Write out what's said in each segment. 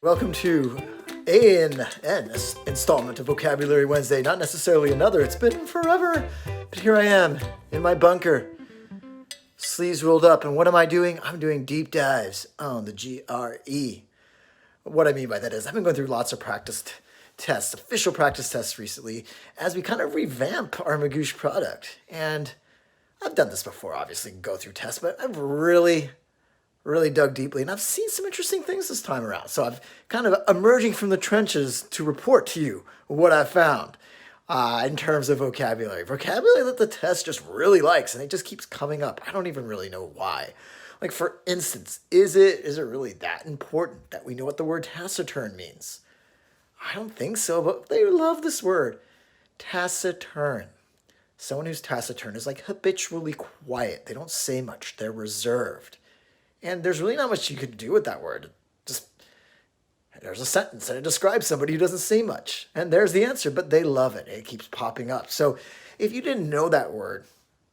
Welcome to an installment of Vocabulary Wednesday. Not necessarily another, it's been forever, but here I am in my bunker, sleeves rolled up, and what am I doing? I'm doing deep dives on the GRE. What I mean by that is I've been going through lots of practice tests, official practice tests recently, as we kind of revamp our Magoosh product. And I've done this before, obviously, go through tests, but I've really dug deeply, and I've seen some interesting things this time around. So I've kind of emerging from the trenches to report to you what I found in terms of vocabulary. Vocabulary that the test just really likes, and it just keeps coming up. I don't even really know why. Like, for instance, is it really that important that we know what the word taciturn means? I don't think so, but they love this word. Taciturn. Someone who's taciturn is like habitually quiet. They don't say much. They're reserved. And there's really not much you could do with that word. Just, there's a sentence and it describes somebody who doesn't say much. And there's the answer, but they love it. It keeps popping up. So if you didn't know that word,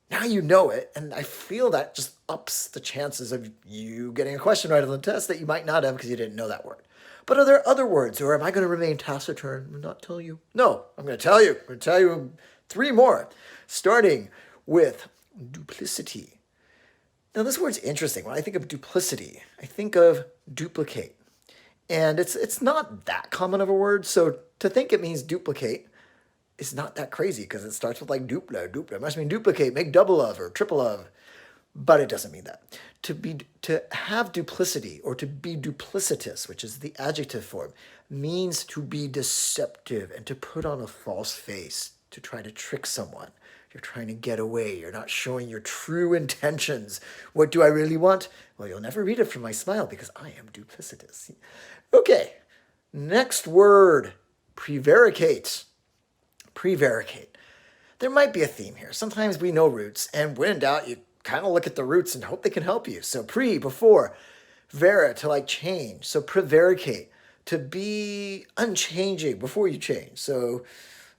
now you know it. And I feel that just ups the chances of you getting a question right on the test that you might not have because you didn't know that word. But are there other words, or am I going to remain taciturn and not tell you? No, I'm going to tell you. I'm going to tell you three more, starting with duplicity. Now, this word's interesting. When I think of duplicity, I think of duplicate. And it's not that common of a word, so to think it means duplicate is not that crazy because it starts with like dupla. It must mean duplicate, make double of or triple of, but it doesn't mean that. To have duplicity or to be duplicitous, which is the adjective form, means to be deceptive and to put on a false face, to try to trick someone. You're trying to get away. You're not showing your true intentions. What do I really want? Well, you'll never read it from my smile because I am duplicitous. Okay, next word, prevaricate. Prevaricate. There might be a theme here. Sometimes we know roots, and when in doubt, you kind of look at the roots and hope they can help you. So before, vera, to like change. So prevaricate, to be unchanging before you change. So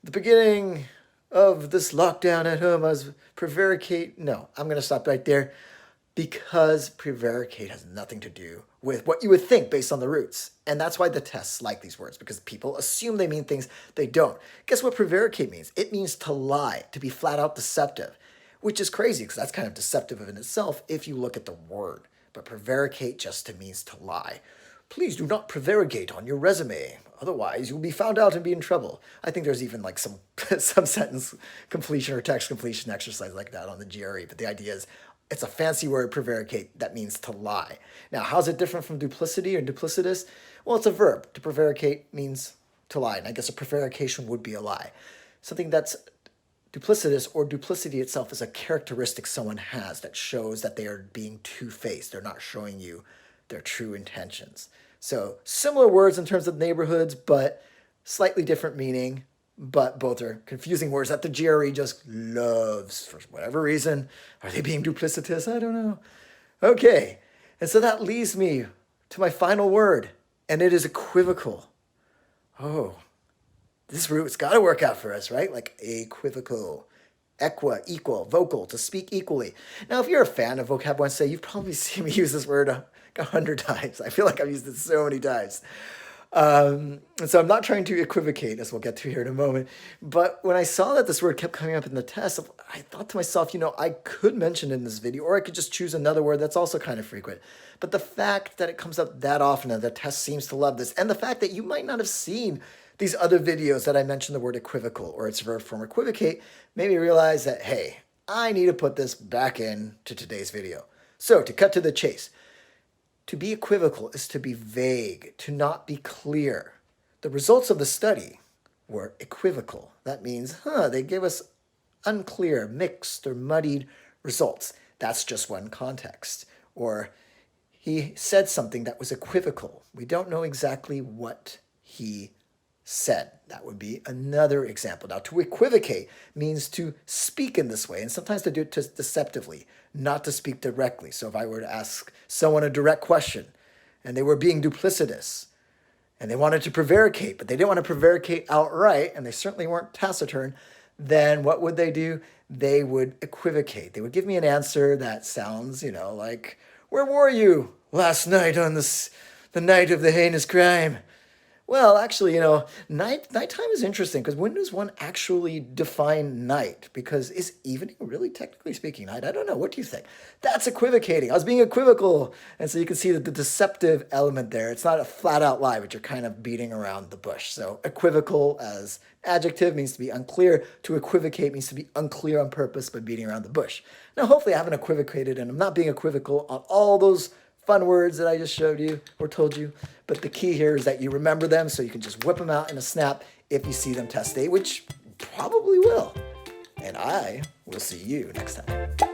the beginning of this lockdown at home, I was prevaricate. No, I'm going to stop right there because prevaricate has nothing to do with what you would think based on the roots. And that's why the tests like these words, because people assume they mean things they don't. Guess what prevaricate means? It means to lie, to be flat out deceptive, which is crazy because that's kind of deceptive in itself if you look at the word. But prevaricate just means to lie. Please do not prevaricate on your resume. Otherwise, you'll be found out and be in trouble. I think there's even like some sentence completion or text completion exercise like that on the GRE. But the idea is it's a fancy word, prevaricate, that means to lie. Now, how's it different from duplicity or duplicitous? Well, it's a verb. To prevaricate means to lie. And I guess a prevarication would be a lie. Something that's duplicitous or duplicity itself is a characteristic someone has that shows that they are being two-faced. They're not showing you their true intentions. So similar words in terms of neighborhoods, but slightly different meaning, but both are confusing words that the GRE just loves for whatever reason. Are they being duplicitous? I don't know. Okay, and so that leads me to my final word, and it is equivocal. Oh, this root's got to work out for us, right? Like equivocal. Equal, vocal, to speak equally. Now, if you're a fan of Vocab Wednesday, you've probably seen me use this word 100 times. I feel like I've used it so many times. And so I'm not trying to equivocate, as we'll get to here in a moment. But when I saw that this word kept coming up in the test, I thought to myself, I could mention it in this video, or I could just choose another word that's also kind of frequent. But the fact that it comes up that often and the test seems to love this, and the fact that you might not have seen these other videos that I mentioned the word equivocal or its verb form equivocate made me realize that, hey, I need to put this back into today's video. So to cut to the chase, to be equivocal is to be vague, to not be clear. The results of the study were equivocal. That means, they gave us unclear, mixed, or muddied results. That's just one context. Or he said something that was equivocal. We don't know exactly what he said. That would be another example. Now, to equivocate means to speak in this way, and sometimes to do it deceptively, not to speak directly. So if I were to ask someone a direct question, and they were being duplicitous, and they wanted to prevaricate, but they didn't want to prevaricate outright, and they certainly weren't taciturn, then what would they do? They would equivocate. They would give me an answer that sounds, like, where were you last night on this the night of the heinous crime. Well, actually, nighttime is interesting because when does one actually define night? Because is evening really technically speaking night? I don't know. What do you think? That's equivocating. I was being equivocal. And so you can see that the deceptive element there. It's not a flat out lie, but you're kind of beating around the bush. So equivocal as adjective means to be unclear. To equivocate means to be unclear on purpose by beating around the bush. Now, hopefully I haven't equivocated and I'm not being equivocal on all those fun words that I just showed you or told you. But the key here is that you remember them so you can just whip them out in a snap if you see them test day, which probably will. And I will see you next time.